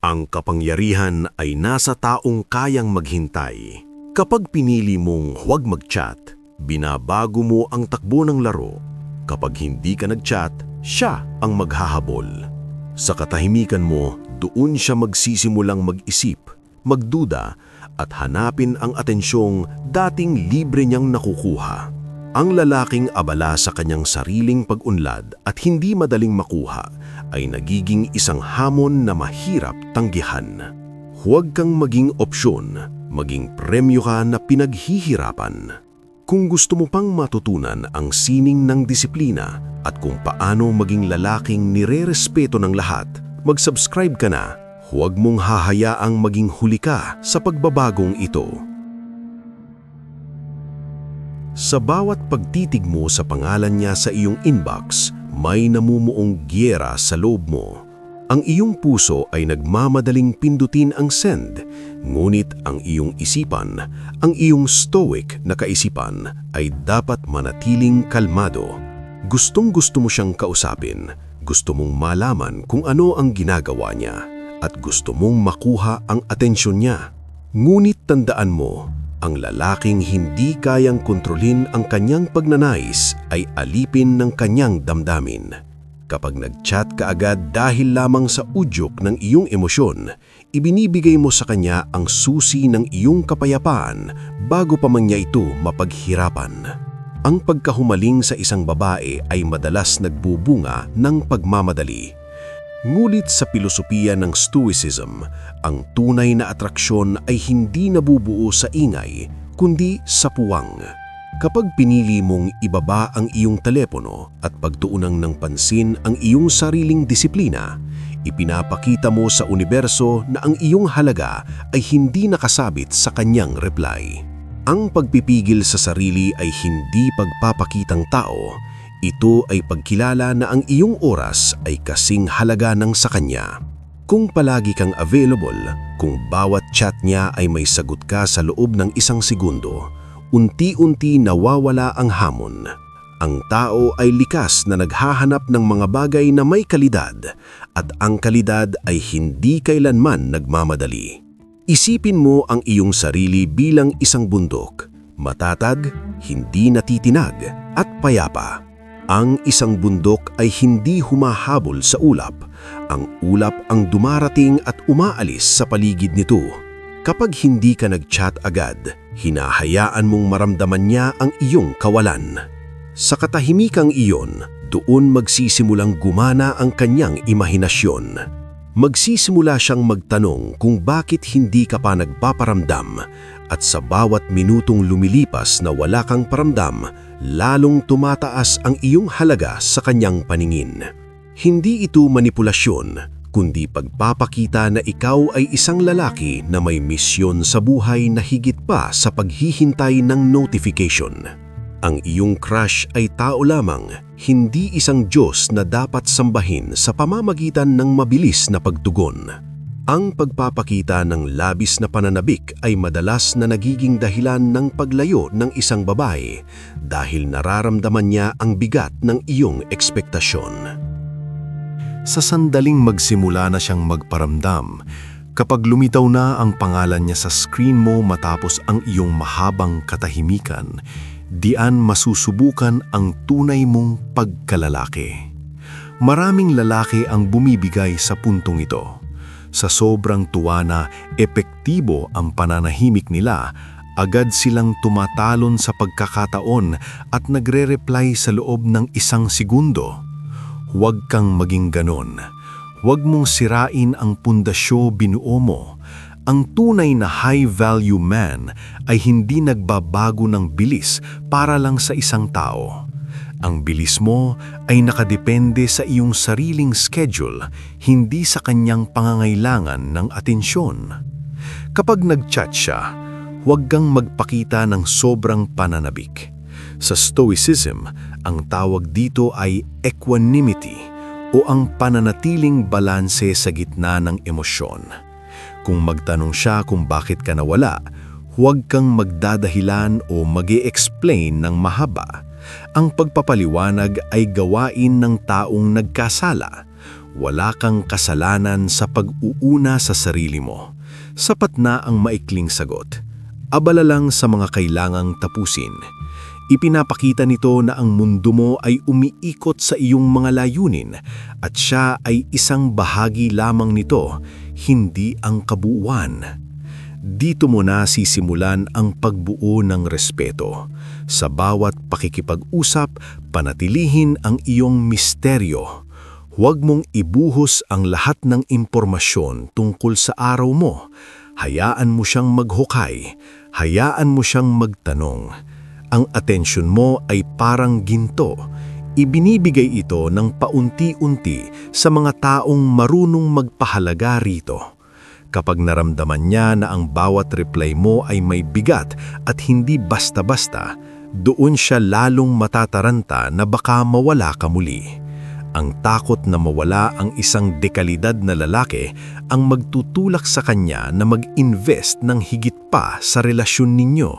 Ang kapangyarihan ay nasa taong kayang maghintay. Kapag pinili mong huwag mag-chat, binabago mo ang takbo ng laro. Kapag hindi ka nag-chat, siya ang maghahabol. Sa katahimikan mo, doon siya magsisimulang mag-isip, magduda, at hanapin ang atensyong dating libre niyang nakukuha. Ang lalaking abala sa kanyang sariling pag-unlad at hindi madaling makuha ay nagiging isang hamon na mahirap tanggihan. Huwag kang maging opsyon, maging premyo ka na pinaghihirapan. Kung gusto mo pang matutunan ang sining ng disiplina at kung paano maging lalaking nire-respeto ng lahat, mag-subscribe ka na. Huwag mong hahayaang maging huli ka sa pagbabagong ito. Sa bawat pagtitig mo sa pangalan niya sa iyong inbox, may namumuong giyera sa loob mo. Ang iyong puso ay nagmamadaling pindutin ang send, ngunit ang iyong isipan, ang iyong stoic na kaisipan ay dapat manatiling kalmado. Gustong-gusto mo siyang kausapin, gusto mong malaman kung ano ang ginagawa niya, at gusto mong makuha ang atensyon niya. Ngunit tandaan mo, ang lalaking hindi kayang kontrolin ang kanyang pagnanais ay alipin ng kanyang damdamin. Kapag nag-chat ka agad dahil lamang sa udyok ng iyong emosyon, ibinibigay mo sa kanya ang susi ng iyong kapayapaan bago pa man niya ito mapaghirapan. Ang pagkahumaling sa isang babae ay madalas nagbubunga ng pagmamadali. Ngunit sa pilosopiya ng Stoicism, ang tunay na atraksyon ay hindi nabubuo sa ingay, kundi sa puwang. Kapag pinili mong ibaba ang iyong telepono at pagtuunang ng pansin ang iyong sariling disiplina, ipinapakita mo sa universo na ang iyong halaga ay hindi nakasabit sa kanyang reply. Ang pagpipigil sa sarili ay hindi pagpapakitang tao. Ito ay pagkilala na ang iyong oras ay kasing halaga ng sa kanya. Kung palagi kang available, kung bawat chat niya ay may sagot ka sa loob ng 1 segundo, unti-unti nawawala ang hamon. Ang tao ay likas na naghahanap ng mga bagay na may kalidad, at ang kalidad ay hindi kailanman nagmamadali. Isipin mo ang iyong sarili bilang isang bundok, matatag, hindi natitinag, at payapa. Ang isang bundok ay hindi humahabol sa ulap. Ang ulap ang dumarating at umaalis sa paligid nito. Kapag hindi ka nag-chat agad, hinahayaan mong maramdaman niya ang iyong kawalan. Sa katahimikang iyon, doon magsisimulang gumana ang kanyang imahinasyon. Magsisimula siyang magtanong kung bakit hindi ka pa nagpaparamdam, at sa bawat minutong lumilipas na wala kang paramdam, lalong tumataas ang iyong halaga sa kanyang paningin. Hindi ito manipulasyon, kundi pagpapakita na ikaw ay isang lalaki na may misyon sa buhay na higit pa sa paghihintay ng notification. Ang iyong crush ay tao lamang, hindi isang Diyos na dapat sambahin sa pamamagitan ng mabilis na pagtugon. Ang pagpapakita ng labis na pananabik ay madalas na nagiging dahilan ng paglayo ng isang babae dahil nararamdaman niya ang bigat ng iyong ekspektasyon. Sa sandaling magsimula na siyang magparamdam, kapag lumitaw na ang pangalan niya sa screen mo matapos ang iyong mahabang katahimikan, diyan masusubukan ang tunay mong pagkalalaki. Maraming lalaki ang bumibigay sa puntong ito. Sa sobrang tuwa na epektibo ang pananahimik nila, agad silang tumatalon sa pagkakataon at nagre-reply sa loob ng 1 segundo. Huwag kang maging ganon. Huwag mong sirain ang pundasyo binuo mo. Ang tunay na high-value man ay hindi nagbabago ng bilis para lang sa isang tao. Ang bilis mo ay nakadepende sa iyong sariling schedule, hindi sa kanyang pangangailangan ng atensyon. Kapag nag-chat siya, huwag kang magpakita ng sobrang pananabik. Sa Stoicism, ang tawag dito ay equanimity o ang pananatiling balanse sa gitna ng emosyon. Kung magtanong siya kung bakit ka nawala, huwag kang magdadahilan o mag-e-explain ng mahaba. Ang pagpapaliwanag ay gawain ng taong nagkasala. Wala kang kasalanan sa pag-uuna sa sarili mo. Sapat na ang maikling sagot. Abala lang sa mga kailangang tapusin. Ipinapakita nito na ang mundo mo ay umiikot sa iyong mga layunin at siya ay isang bahagi lamang nito, hindi ang kabuuan. Dito mo na sisimulan ang pagbuo ng respeto. Sa bawat pakikipag-usap, panatilihin ang iyong misteryo. Huwag mong ibuhos ang lahat ng impormasyon tungkol sa araw mo. Hayaan mo siyang maghukay. Hayaan mo siyang magtanong. Ang atensyon mo ay parang ginto. Ibinibigay ito ng paunti-unti sa mga taong marunong magpahalaga rito. Kapag naramdaman niya na ang bawat reply mo ay may bigat at hindi basta-basta, doon siya lalong matataranta na baka mawala ka muli. Ang takot na mawala ang isang dekalidad na lalaki ang magtutulak sa kanya na mag-invest ng higit pa sa relasyon ninyo.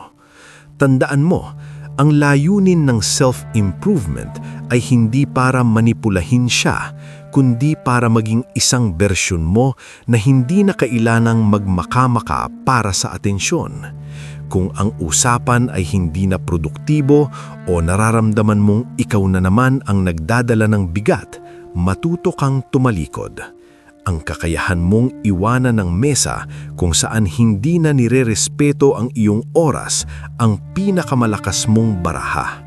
Tandaan mo, ang layunin ng self-improvement ay hindi para manipulahin siya, kundi para maging isang bersyon mo na hindi na kailangang magmakamaka para sa atensyon. Kung ang usapan ay hindi na produktibo o nararamdaman mong ikaw na naman ang nagdadala ng bigat, matuto kang tumalikod. Ang kakayahan mong iwanan ng mesa kung saan hindi na nirerespeto ang iyong oras ang pinakamalakas mong baraha.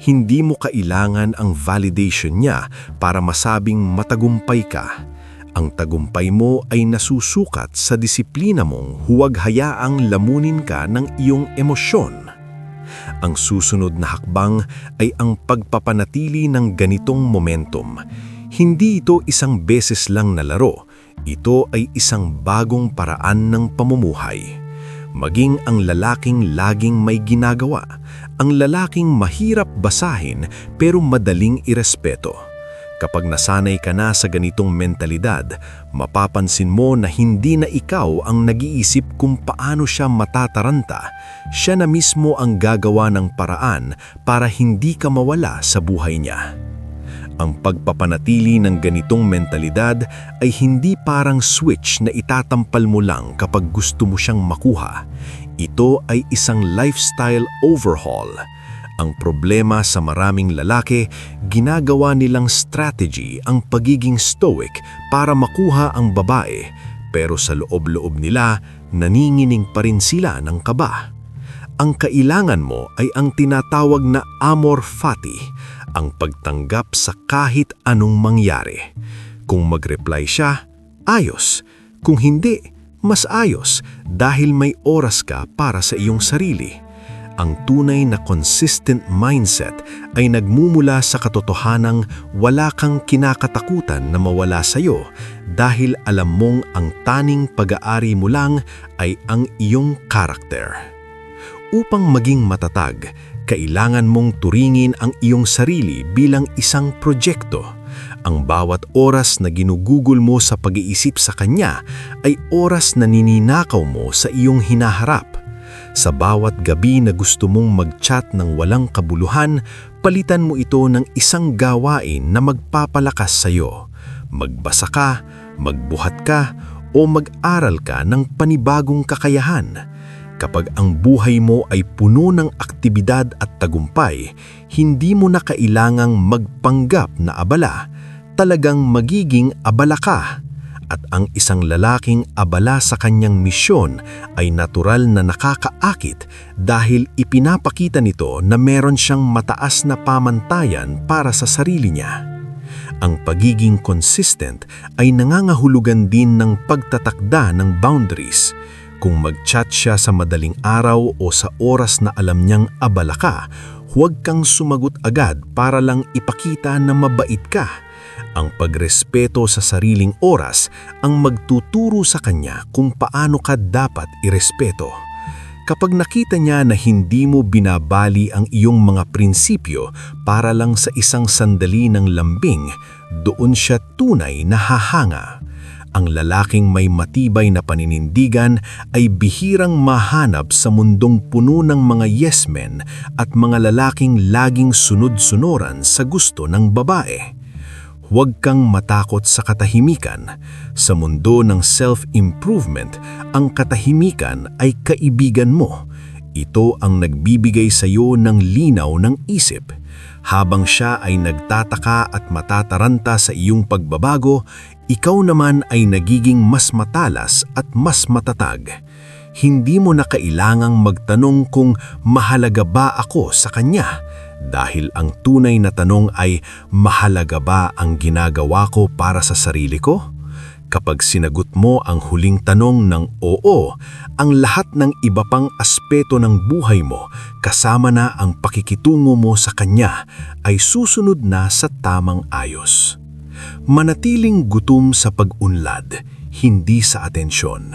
Hindi mo kailangan ang validation niya para masabing matagumpay ka. Ang tagumpay mo ay nasusukat sa disiplina mong huwag hayaang lamunin ka ng iyong emosyon. Ang susunod na hakbang ay ang pagpapanatili ng ganitong momentum. Hindi ito isang beses lang na laro, ito ay isang bagong paraan ng pamumuhay. Maging ang lalaking laging may ginagawa, ang lalaking mahirap basahin pero madaling irespeto. Kapag nasanay ka na sa ganitong mentalidad, mapapansin mo na hindi na ikaw ang nag-iisip kung paano siya matataranta. Siya na mismo ang gagawa ng paraan para hindi ka mawala sa buhay niya. Ang pagpapanatili ng ganitong mentalidad ay hindi parang switch na itatampal mo lang kapag gusto mo siyang makuha. Ito ay isang lifestyle overhaul. Ang problema sa maraming lalaki, ginagawa nilang strategy ang pagiging stoic para makuha ang babae, pero sa loob-loob nila, naningining pa rin sila ng kaba. Ang kailangan mo ay ang tinatawag na amor fati, ang pagtanggap sa kahit anong mangyari. Kung mag-reply siya, ayos. Kung hindi, mas ayos dahil may oras ka para sa iyong sarili. Ang tunay na consistent mindset ay nagmumula sa katotohanang wala kang kinakatakutan na mawala sa iyo dahil alam mong ang taning pag-aari mo lang ay ang iyong karakter. Upang maging matatag, kailangan mong turingin ang iyong sarili bilang isang proyekto. Ang bawat oras na ginugugol mo sa pag-iisip sa kanya ay oras na nininakaw mo sa iyong hinaharap. Sa bawat gabi na gusto mong mag-chat ng walang kabuluhan, palitan mo ito ng isang gawain na magpapalakas sa iyo. Magbasa ka, magbuhat ka, o mag-aral ka ng panibagong kakayahan. Kapag ang buhay mo ay puno ng aktibidad at tagumpay, hindi mo na kailangang magpanggap na abala. Talagang magiging abala ka. At ang isang lalaking abala sa kanyang misyon ay natural na nakakaakit dahil ipinapakita nito na meron siyang mataas na pamantayan para sa sarili niya. Ang pagiging consistent ay nangangahulugan din ng pagtatakda ng boundaries. Kung mag-chat siya sa madaling araw o sa oras na alam niyang abala ka, huwag kang sumagot agad para lang ipakita na mabait ka. Ang pagrespeto sa sariling oras ang magtuturo sa kanya kung paano ka dapat irespeto. Kapag nakita niya na hindi mo binabali ang iyong mga prinsipyo para lang sa isang sandali ng lambing, doon siya tunay na hahanga. Ang lalaking may matibay na paninindigan ay bihirang mahanap sa mundong puno ng mga yes men at mga lalaking laging sunod-sunuran sa gusto ng babae. Huwag kang matakot sa katahimikan. Sa mundo ng self-improvement, ang katahimikan ay kaibigan mo. Ito ang nagbibigay sa iyo ng linaw ng isip. Habang siya ay nagtataka at matataranta sa iyong pagbabago, ikaw naman ay nagiging mas matalas at mas matatag. Hindi mo na kailangang magtanong kung mahalaga ba ako sa kanya, dahil ang tunay na tanong ay, mahalaga ba ang ginagawa ko para sa sarili ko? Kapag sinagot mo ang huling tanong ng oo, ang lahat ng iba pang aspeto ng buhay mo, kasama na ang pakikitungo mo sa kanya, ay susunod na sa tamang ayos. Manatiling gutom sa pag-unlad, hindi sa atensyon.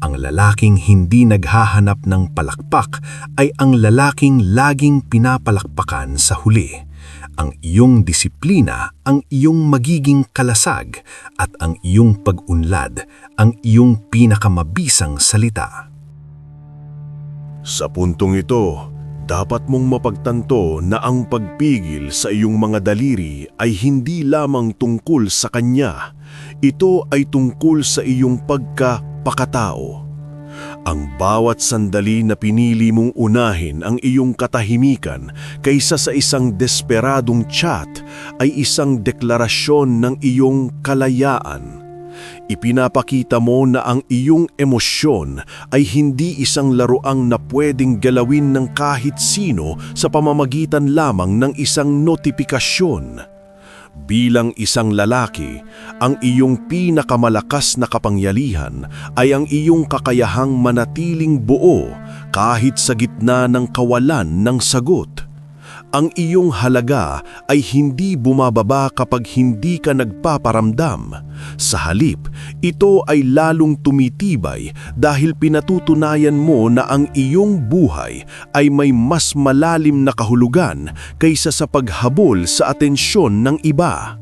Ang lalaking hindi naghahanap ng palakpak ay ang lalaking laging pinapalakpakan sa huli. Ang iyong disiplina ang iyong magiging kalasag at ang iyong pag-unlad ang iyong pinakamabisang salita. Sa puntong ito, dapat mong mapagtanto na ang pagpigil sa iyong mga daliri ay hindi lamang tungkol sa kanya. Ito ay tungkol sa iyong pagkapakatao. Ang bawat sandali na pinili mong unahin ang iyong katahimikan kaysa sa isang desperadong chat ay isang deklarasyon ng iyong kalayaan. Ipinapakita mo na ang iyong emosyon ay hindi isang laruang na pwedeng galawin ng kahit sino sa pamamagitan lamang ng isang notifikasyon. Bilang isang lalaki, ang iyong pinakamalakas na kapangyarihan ay ang iyong kakayahang manatiling buo kahit sa gitna ng kawalan ng sagot. Ang iyong halaga ay hindi bumababa kapag hindi ka nagpaparamdam. Sa halip, ito ay lalong tumitibay dahil pinatutunayan mo na ang iyong buhay ay may mas malalim na kahulugan kaysa sa paghabol sa atensyon ng iba.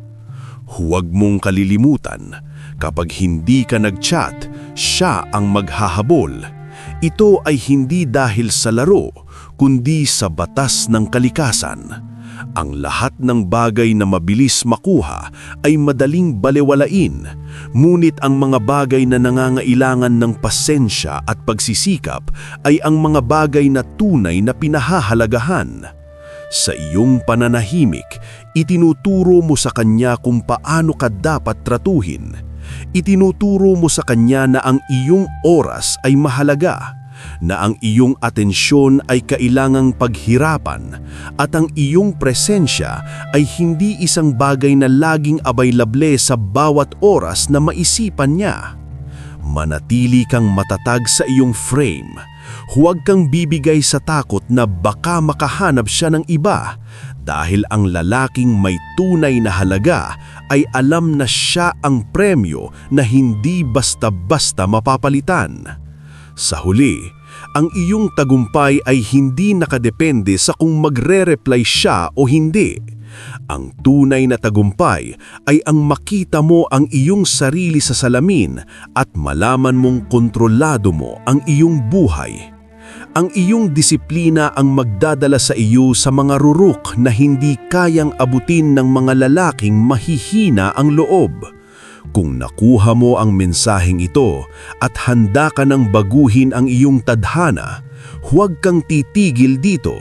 Huwag mong kalilimutan, kapag hindi ka nag-chat, siya ang maghahabol. Ito ay hindi dahil sa laro, kundi sa batas ng kalikasan. Ang lahat ng bagay na mabilis makuha ay madaling balewalain, ngunit ang mga bagay na nangangailangan ng pasensya at pagsisikap ay ang mga bagay na tunay na pinahahalagahan. Sa iyong pananahimik, itinuturo mo sa kanya kung paano ka dapat tratuhin. Itinuturo mo sa kanya na ang iyong oras ay mahalaga, na ang iyong atensyon ay kailangang paghirapan at ang iyong presensya ay hindi isang bagay na laging available sa bawat oras na maisipan niya. Manatili kang matatag sa iyong frame. Huwag kang bibigay sa takot na baka makahanap siya ng iba, dahil ang lalaking may tunay na halaga ay alam na siya ang premyo na hindi basta-basta mapapalitan. Sa huli, ang iyong tagumpay ay hindi nakadepende sa kung magre-reply siya o hindi. Ang tunay na tagumpay ay ang makita mo ang iyong sarili sa salamin at malaman mong kontrolado mo ang iyong buhay. Ang iyong disiplina ang magdadala sa iyo sa mga rurok na hindi kayang abutin ng mga lalaking mahihina ang loob. Kung nakuha mo ang mensaheng ito at handa ka nang baguhin ang iyong tadhana, huwag kang titigil dito.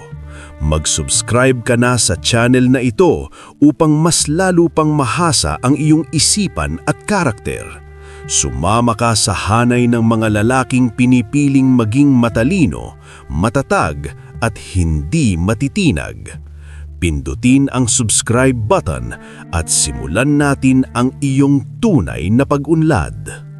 Mag-subscribe ka na sa channel na ito upang mas lalo pang mahasa ang iyong isipan at karakter. Sumama ka sa hanay ng mga lalaking pinipiling maging matalino, matatag at hindi matitinag. Pindutin ang subscribe button at simulan natin ang iyong tunay na pag-unlad.